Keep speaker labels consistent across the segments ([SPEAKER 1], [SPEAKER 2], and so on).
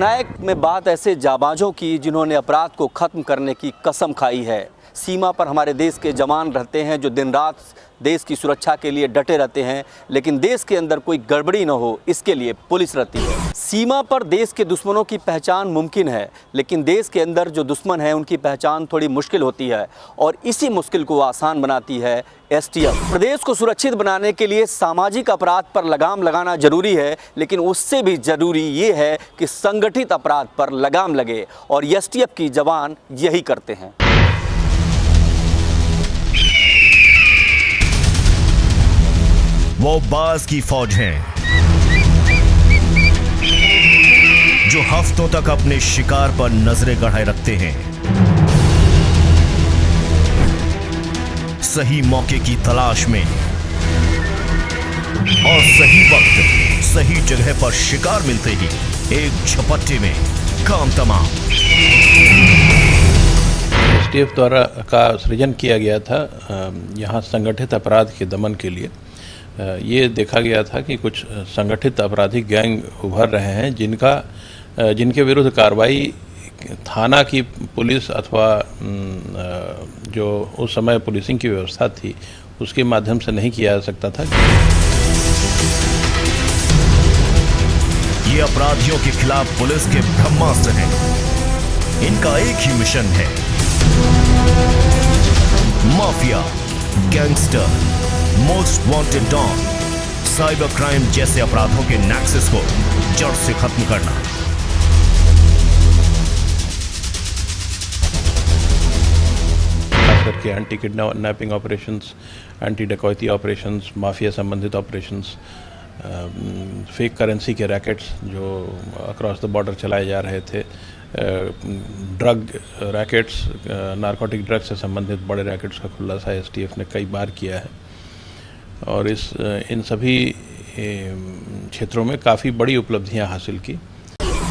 [SPEAKER 1] जननायक में बात ऐसे जाबाजों की जिन्होंने अपराध को ख़त्म करने की कसम खाई है। सीमा पर हमारे देश के जवान रहते हैं जो दिन रात देश की सुरक्षा के लिए डटे रहते हैं, लेकिन देश के अंदर कोई गड़बड़ी न हो इसके लिए पुलिस रहती है। सीमा पर देश के दुश्मनों की पहचान मुमकिन है, लेकिन देश के अंदर जो दुश्मन है उनकी पहचान थोड़ी मुश्किल होती है और इसी मुश्किल को आसान बनाती है एसटीएफ। प्रदेश को सुरक्षित बनाने के लिए सामाजिक अपराध पर लगाम लगाना जरूरी है, लेकिन उससे भी जरूरी ये है कि संगठित अपराध पर लगाम लगे और एसटीएफ की जवान यही करते हैं।
[SPEAKER 2] वो बाज की फौज हैं जो हफ्तों तक अपने शिकार पर नजरें गड़ाए रखते हैं, सही मौके की तलाश में और सही वक्त सही जगह पर शिकार मिलते ही एक झपट्टे में काम तमाम।
[SPEAKER 3] एसटीएफ द्वारा का सृजन किया गया था यहाँ संगठित अपराध के दमन के लिए। ये देखा गया था कि कुछ संगठित आपराधिक गैंग उभर रहे हैं जिनके विरुद्ध कार्रवाई थाना की पुलिस अथवा जो उस समय पुलिसिंग की व्यवस्था थी उसके माध्यम से नहीं किया जा सकता था।
[SPEAKER 2] ये अपराधियों के खिलाफ पुलिस के ब्रह्मास्त्र हैं। इनका एक ही मिशन है, mafia, gangster, most wanted don, cyber crime जैसे अपराधों के नेक्सस को जड़ से खत्म करना।
[SPEAKER 3] खास करके एंटी किडनैपिंग ऑपरेशंस, एंटी डकैती ऑपरेशंस, माफिया संबंधित ऑपरेशंस, फेक करेंसी के रैकेट्स जो अक्रॉस द बॉर्डर चलाए जा रहे थे, ड्रग रैकेट्स, नारकोटिक ड्रग्स से संबंधित बड़े रैकेट्स का खुलासा एसटीएफ ने कई बार किया है और इन सभी क्षेत्रों में काफ़ी बड़ी उपलब्धियां हासिल की।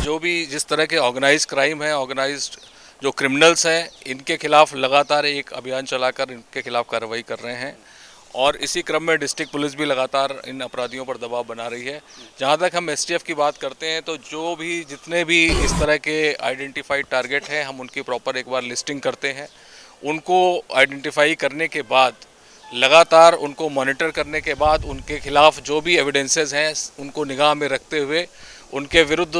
[SPEAKER 4] जो भी जिस तरह के ऑर्गेनाइज्ड क्राइम है, ऑर्गेनाइज्ड जो क्रिमिनल्स हैं, इनके खिलाफ लगातार एक अभियान चलाकर इनके खिलाफ कार्रवाई कर रहे हैं और इसी क्रम में डिस्ट्रिक्ट पुलिस भी लगातार इन अपराधियों पर दबाव बना रही है। जहां तक हम एसटीएफ की बात करते हैं तो जो भी जितने भी इस तरह के आइडेंटिफाइड टारगेट हैं हम उनकी प्रॉपर एक बार लिस्टिंग करते हैं। उनको आइडेंटिफाई करने के बाद लगातार उनको मॉनिटर करने के बाद उनके खिलाफ जो भी एविडेंसेस हैं उनको निगाह में रखते हुए उनके विरुद्ध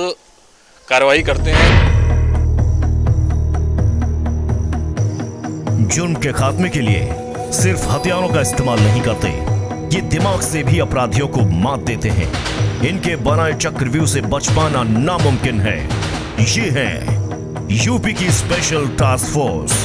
[SPEAKER 4] कार्रवाई करते हैं।
[SPEAKER 2] जुर्म के खात्मे के लिए सिर्फ हथियारों का इस्तेमाल नहीं करते, ये दिमाग से भी अपराधियों को मात देते हैं। इनके बनाए चक्रव्यूह से बच पाना नामुमकिन है। ये है यूपी की special task force.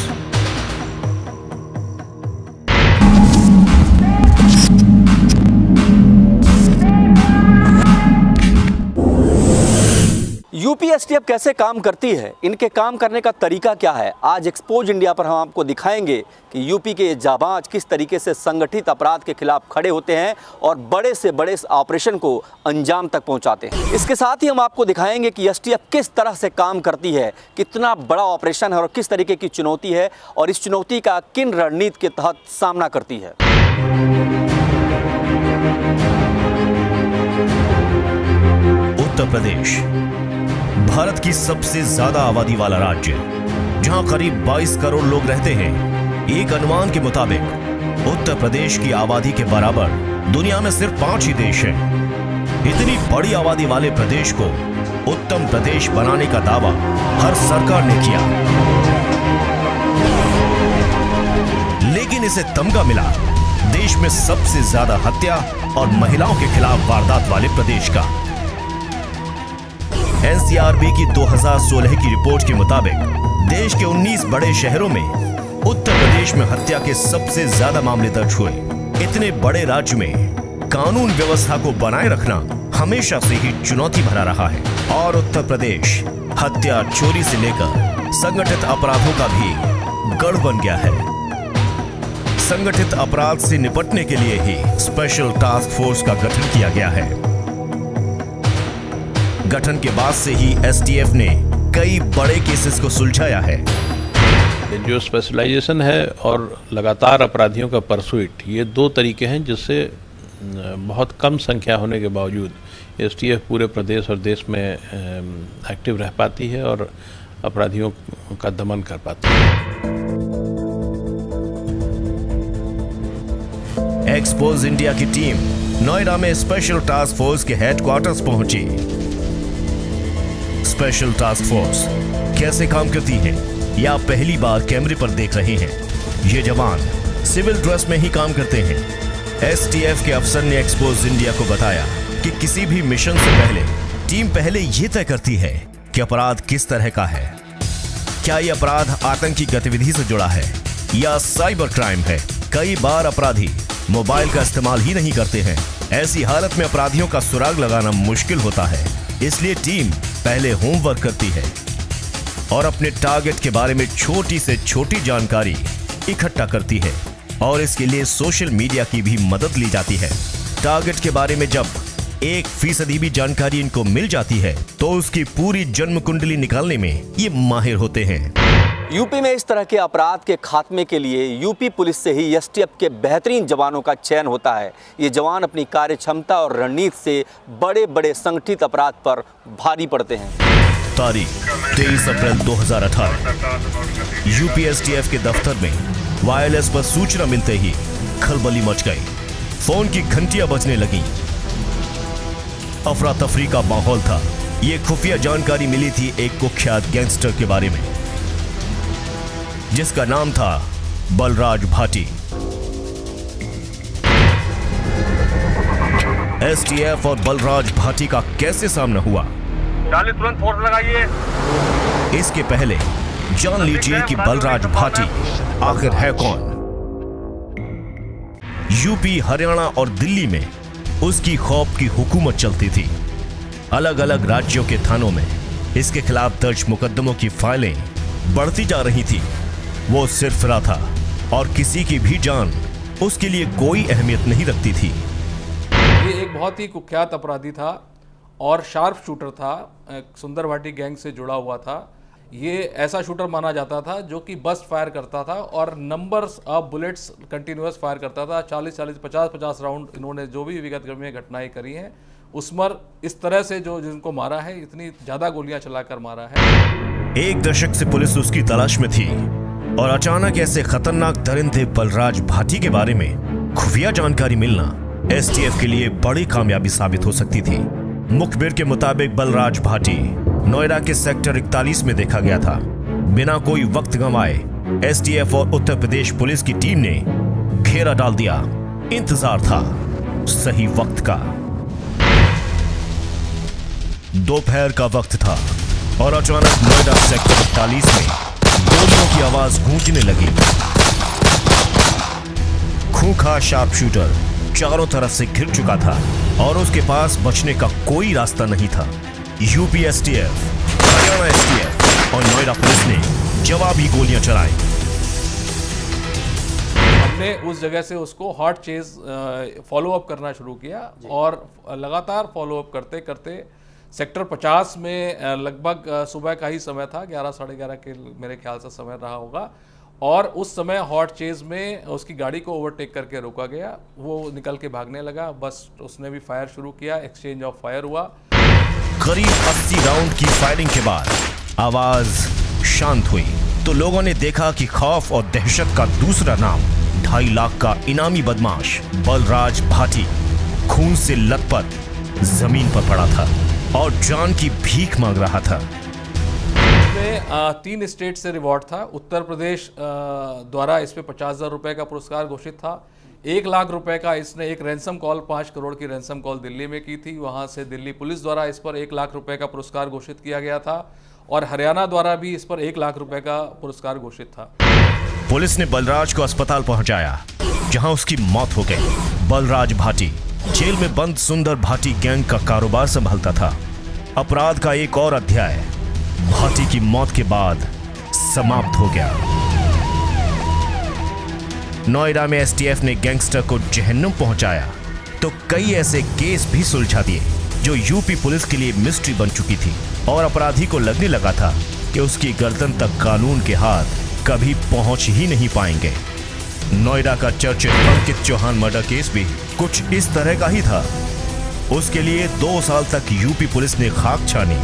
[SPEAKER 1] UP STF कैसे काम करती है, इनके काम करने का तरीका क्या है, आज एक्सपोज इंडिया पर हम आपको दिखाएंगे कि यूपी के जाबाज किस तरीके से संगठित अपराध के खिलाफ खड़े होते हैं और बड़े से बड़े ऑपरेशन को अंजाम तक पहुंचाते हैं। इसके साथ ही हम आपको दिखाएंगे कि एसटीएफ किस तरह से काम करती है, कितना बड़ा ऑपरेशन है और किस तरीके की चुनौती है और इस चुनौती का किन रणनीति के तहत सामना करती है।
[SPEAKER 2] उत्तर प्रदेश भारत की सबसे ज्यादा आबादी वाला राज्य, जहां करीब 22 करोड़ लोग रहते हैं। एक अनुमान के मुताबिक उत्तर प्रदेश की आबादी के बराबर दुनिया में सिर्फ 5 ही देश हैं। इतनी बड़ी आबादी वाले प्रदेश को उत्तम प्रदेश बनाने का दावा हर सरकार ने किया, लेकिन इसे तमगा मिला देश में सबसे ज्यादा हत्या और महिलाओं के खिलाफ वारदात वाले प्रदेश का। एनसीआरबी की 2016 की रिपोर्ट के मुताबिक देश के 19 बड़े शहरों में उत्तर प्रदेश में हत्या के सबसे ज्यादा मामले दर्ज हुए। इतने बड़े राज्य में कानून व्यवस्था को बनाए रखना हमेशा से ही चुनौती भरा रहा है और उत्तर प्रदेश हत्या, चोरी से लेकर संगठित अपराधों का भी गढ़ बन गया है। संगठित अपराध से निपटने के लिए ही स्पेशल टास्क फोर्स का गठन किया गया है। गठन के बाद से ही एसटीएफ ने कई बड़े केसेस को सुलझाया है।
[SPEAKER 3] जो स्पेशलाइजेशन है और लगातार अपराधियों का परसुइट, ये दो तरीके हैं जिससे बहुत कम संख्या होने के बावजूद एसटीएफ पूरे प्रदेश और देश में एक्टिव रह पाती है और अपराधियों का दमन कर पाती है।
[SPEAKER 2] एक्सपोज इंडिया की टीम नोएडा में स्पेशल टास्क फोर्स के हेडक्वार्टर्स पहुंची। स्पेशल टास्क फोर्स कैसे काम करती है, या आप पहली बार कैमरे पर देख रहे हैं? ये जवान सिविल ड्रेस में ही काम करते हैं। एसटीएफ के अफसर ने एक्सपोज इंडिया को बताया कि किसी भी मिशन से पहले टीम पहले ये तय करती है कि अपराध किस तरह का है। क्या ये अपराध आतंकी गतिविधि से जुड़ा है या साइबर क्राइम है? कई बार अपराधी मोबाइल का इस्तेमाल ही नहीं करते हैं। ऐसी हालत में अपराधियों का सुराग लगाना मुश्किल होता है, इसलिए टीम पहले होमवर्क करती है और अपने टारगेट के बारे में छोटी से छोटी जानकारी इकट्ठा करती है और इसके लिए सोशल मीडिया की भी मदद ली जाती है। टारगेट के बारे में जब 1% भी जानकारी इनको मिल जाती है तो उसकी पूरी जन्म कुंडली निकालने में ये माहिर होते हैं।
[SPEAKER 1] यूपी में इस तरह के अपराध के खात्मे के लिए यूपी पुलिस से ही एसटीएफ के बेहतरीन जवानों का चयन होता है। ये जवान अपनी कार्य क्षमता और रणनीति से बड़े बड़े संगठित अपराध पर भारी पड़ते हैं।
[SPEAKER 2] तारीख 23 अप्रैल 2018। यूपी एसटीएफ के दफ्तर में वायरलेस पर सूचना मिलते ही खलबली मच गई। फोन की घंटियां बजने लगी। अफरा तफरी का माहौल था। ये खुफिया जानकारी मिली थी एक कुख्यात गैंगस्टर के बारे में जिसका नाम था बलराज भाटी। एसटीएफ और बलराज भाटी का कैसे सामना हुआ,
[SPEAKER 5] तुरंत फोर्स लगाइए।
[SPEAKER 2] इसके पहले जान लीजिए कि बलराज भाटी आखिर है कौन। यूपी, हरियाणा और दिल्ली में उसकी खौफ की हुकूमत चलती थी। अलग अलग राज्यों के थानों में इसके खिलाफ दर्ज मुकदमों की फाइलें बढ़ती जा रही थी। वो सिर्फ रहा था और किसी की भी जान उसके लिए कोई अहमियत नहीं रखती थी।
[SPEAKER 6] ये एक बहुत ही कुख्यात अपराधी था और शार्प शूटर था। सुंदर भाटी गैंग से जुड़ा हुआ था। ये ऐसा शूटर माना जाता था जो कि बस्ट फायर करता था और numbers of bullets continuous fire करता था। 40-40, 50-50 राउंड इन्होंने जो भी विगत में घटनाएं करी हैं उसमें इस तरह से जो जिनको मारा है, इतनी ज़्यादा गोलियां चलाकर मारा है।
[SPEAKER 2] एक दशक से पुलिस उसकी तलाश में थी और अचानक ऐसे खतरनाक दरिंदे बलराज भाटी के बारे में खुफिया जानकारी मिलना एसटीएफ के लिए बड़ी कामयाबी साबित हो सकती थी। मुखबिर के मुताबिक बलराज भाटी नोएडा के सेक्टर 41 में देखा गया था। बिना कोई वक्त गंवाए एसटीएफ और उत्तर प्रदेश पुलिस की टीम ने घेरा डाल दिया। इंतजार था सही वक्त का। दोपहर का वक्त था और अचानक नोएडा सेक्टर 41 में गोलियों की आवाज गूंजने लगी। खूंखार शार्प शूटर चारों तरफ से घिर चुका था और उसके पास बचने का कोई रास्ता नहीं था। यूपी एसटीएफ, हरियाणा एसटीएफ और नोएडा पुलिस ने जवाबी गोलियां चलाई।
[SPEAKER 6] हमने उस जगह से उसको हॉट चेज फॉलो अप करना शुरू किया और लगातार फॉलो अप करते करते सेक्टर 50 में लगभग सुबह का ही समय था, 11-11:30 के मेरे ख्याल से समय रहा होगा। और उस समय हॉट चेज में उसकी गाड़ी को ओवरटेक करके रोका गया। वो निकल के भागने लगा। बस उसने भी फायर शुरू किया। एक्सचेंज ऑफ फायर हुआ।
[SPEAKER 2] करीब 80 राउंड की फायरिंग के बाद आवाज शांत हुई तो लोगों ने देखा कि खौफ और दहशत का दूसरा नाम 2.5 लाख का इनामी बदमाश बलराज भाटी खून से लथपथ जमीन पर पड़ा था और जान की भीख मांग रहा था।
[SPEAKER 6] इसमें 3 स्टेट से रिवॉर्ड था। उत्तर प्रदेश द्वारा इस पे 50,000 रुपए का पुरस्कार घोषित था। 1 लाख रुपए का इसने एक रैंसम कॉल, 5 करोड़ की रैंसम कॉल दिल्ली में की थी। वहां से दिल्ली पुलिस द्वारा इस पर 1 लाख रुपए का पुरस्कार घोषित किया गया था और हरियाणा द्वारा भी इस पर 1 लाख रुपए का पुरस्कार घोषित था।
[SPEAKER 2] पुलिस ने बलराज को अस्पताल पहुंचाया जहां उसकी मौत हो गई। बलराज भाटी जेल में बंद सुंदर भाटी गैंग का कारोबार संभालता था। अपराध का एक और अध्याय भाटी की मौत के बाद समाप्त हो गया। नोएडा में एसटीएफ ने गैंगस्टर को जहन्नुम पहुंचाया तो कई ऐसे केस भी सुलझा दिए जो यूपी पुलिस के लिए मिस्ट्री बन चुकी थी और अपराधी को लगने लगा था कि उसकी गर्दन तक कानून के हाथ कभी पहुंच ही नहीं पाएंगे। नोएडा का चर्चित अंकित चौहान मर्डर केस भी कुछ इस तरह का ही था। उसके लिए 2 साल तक यूपी पुलिस ने खाक छानी,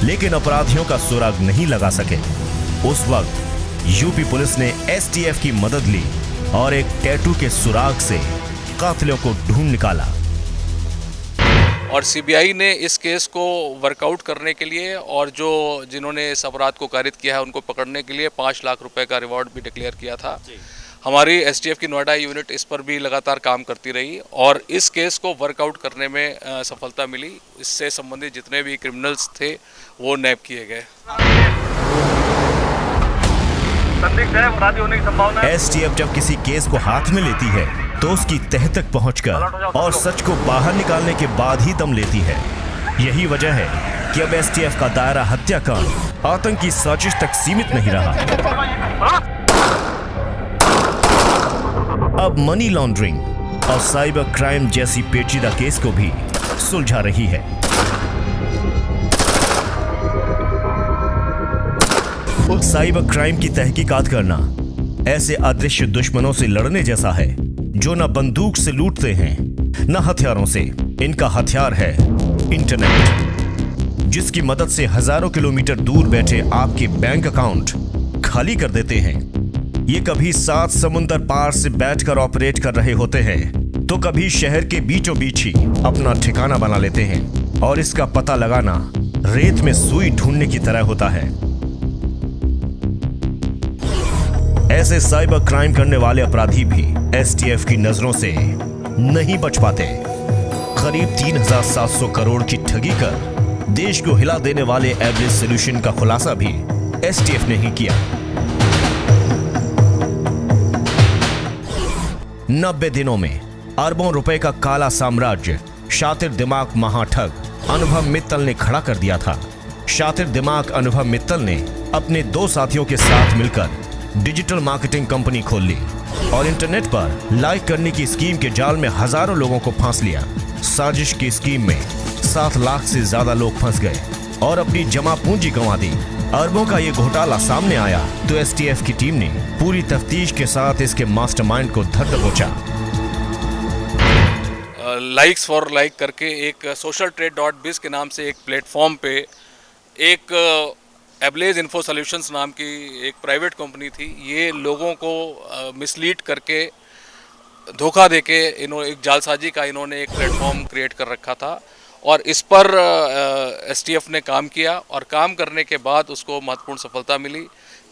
[SPEAKER 2] लेकिन अपराधियों का सुराग नहीं लगा सके। उस वक्त यूपी पुलिस ने एसटीएफ की मदद ली और एक टैटू के सुराग से कातिलों को ढूंढ निकाला।
[SPEAKER 4] और सीबीआई ने इस केस को वर्कआउट करने के लिए और जिन्होंने इस अपराध को कारित किया है उनको पकड़ने के लिए 5 लाख रुपए का रिवॉर्ड भी डिक्लेयर किया था। हमारी एसटीएफ की नोएडा यूनिट इस पर भी लगातार काम करती रही और इस केस को वर्कआउट करने में सफलता मिली। इससे संबंधित जितने भी क्रिमिनल्स थे वो नैप किए गए।
[SPEAKER 5] संदिग्ध है, अपराधी होने की संभावना है।
[SPEAKER 2] एसटीएफ जब किसी केस को हाथ में लेती है तो उसकी तह तक पहुंचकर और सच को बाहर निकालने के बाद ही दम लेती है। यही वजह है कि अब एसटीएफ का दायरा हत्याकांड, आतंकी साजिश तक सीमित नहीं रहा। अब मनी लॉन्ड्रिंग और साइबर क्राइम जैसी पेचीदा केस को भी सुलझा रही है। साइबर क्राइम की तहकीकात करना ऐसे अदृश्य दुश्मनों से लड़ने जैसा है जो न बंदूक से लूटते हैं न हथियारों से। इनका हथियार है इंटरनेट, जिसकी मदद से हजारों किलोमीटर दूर बैठे आपके बैंक अकाउंट खाली कर देते हैं। ये कभी 7 समुंदर पार से बैठकर ऑपरेट कर रहे होते हैं तो कभी शहर के बीचों बीच ही अपना ठिकाना बना लेते हैं और इसका पता लगाना रेत में सुई ढूंढने की तरह होता है। ऐसे साइबर क्राइम करने वाले अपराधी भी एसटीएफ की नजरों से नहीं बच पाते। करीब 3,700 करोड़ की ठगी कर देश को हिला देने वाले एवरेज सॉल्यूशन का खुलासा भी एसटीएफ ने ही किया। 90 दिनों में अरबों रुपए का काला साम्राज्य शातिर दिमाग महाठग अनुभव मित्तल ने खड़ा कर दिया था। शातिर दिमाग अनुभव मित्तल ने अपने 2 साथियों के साथ मिलकर डिजिटल मार्केटिंग कंपनी खोल ली और इंटरनेट पर लाइक करने की स्कीम के जाल में हजारों लोगों को फांस लिया। साजिश की स्कीम में 7 लाख से ज्यादा लोग फंस गए और अपनी जमा पूंजी गंवा दी। अरबों का ये घोटाला सामने आया तो एसटीएफ की टीम ने पूरी तफ्तीश के साथ इसके मास्टरमाइंड को धर दबोचा।
[SPEAKER 4] लाइक्स फॉर लाइक करके एक socialtrade.biz के नाम से एक प्लेटफॉर्म पे एक एबलेज इन्फो सॉल्यूशंस नाम की एक प्राइवेट कंपनी थी। ये लोगों को मिसलीड करके धोखा देके एक जालसाजी का इन्होंने एक प्लेटफॉर्म क्रिएट कर रखा था और इस पर एसटीएफ ने काम किया और काम करने के बाद उसको महत्वपूर्ण सफलता मिली।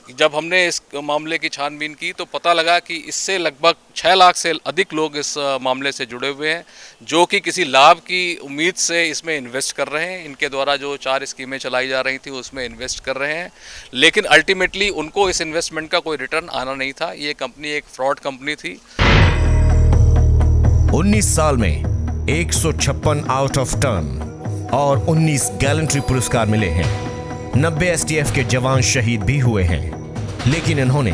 [SPEAKER 4] जब हमने इस मामले की छानबीन की तो पता लगा कि इससे लगभग 6 लाख से अधिक लोग इस मामले से जुड़े हुए हैं जो कि किसी लाभ की उम्मीद से इसमें इन्वेस्ट कर रहे हैं। इनके द्वारा जो 4 स्कीमें चलाई जा रही थी उसमें इन्वेस्ट कर रहे हैं, लेकिन अल्टीमेटली उनको इस इन्वेस्टमेंट का कोई रिटर्न आना नहीं था। ये कंपनी एक फ्रॉड कंपनी थी।
[SPEAKER 2] 19 साल में 156 आउट ऑफ टर्न और 19 गैलेंट्री पुरस्कार मिले हैं। 90 एसटीएफ के जवान शहीद भी हुए हैं, लेकिन इन्होंने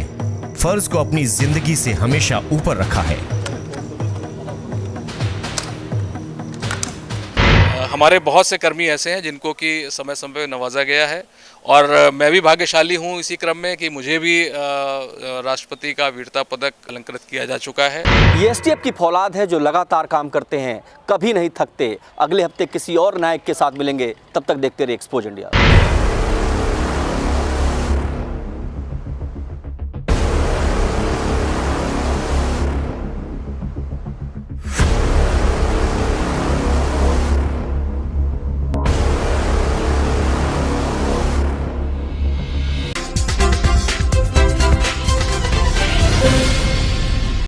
[SPEAKER 2] फर्ज को अपनी जिंदगी से हमेशा ऊपर रखा है।
[SPEAKER 4] हमारे बहुत से कर्मी ऐसे हैं जिनको कि समय समय पर नवाजा गया है और मैं भी भाग्यशाली हूं इसी क्रम में कि मुझे भी राष्ट्रपति का वीरता पदक अलंकृत किया जा चुका है।
[SPEAKER 1] ये एसटीएफ की फौलाद है जो लगातार काम करते हैं, कभी नहीं थकते। अगले हफ्ते किसी और नायक के साथ मिलेंगे, तब तक देखते रहिए एक्सपोज इंडिया।